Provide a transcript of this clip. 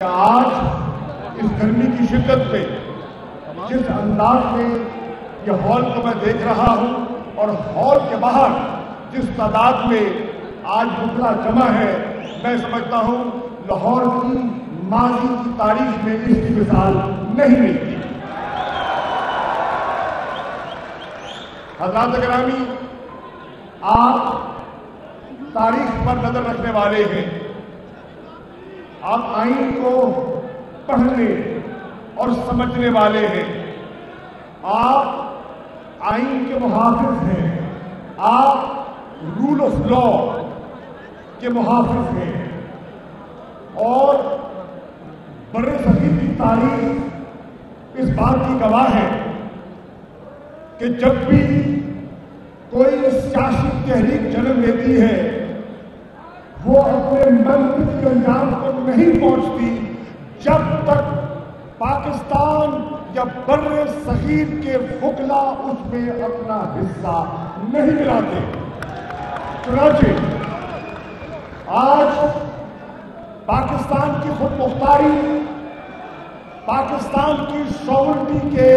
آج اس گرمی کی شدت میں جس انداز میں یہ ہال کو میں دیکھ رہا ہوں اور ہال کے باہر جس تعداد میں آج بکلا جمع ہے، میں سمجھتا ہوں لاہور کی ماضی کی تاریخ میں اس کی مثال نہیں ملتی۔ حضرات گرامی، آپ تاریخ پر نظر رکھنے والے ہیں، آپ آئین کو پڑھنے اور سمجھنے والے ہیں، آپ آئین کے محافظ ہیں، آپ رول آف لا کے محافظ ہیں، اور برصغیر کی تاریخ اس بات کی گواہ ہے کہ جب بھی کوئی سیاسی تحریک جنم لیتی ہے وہ اپنے منصب کے انجام کو نہیں پہنچتی جب تک پاکستان یا بر صغیر کے وکلا اس میں اپنا حصہ نہیں ملاتے۔ چنانچہ آج پاکستان کی خود مختاری، پاکستان کی سوورنٹی کے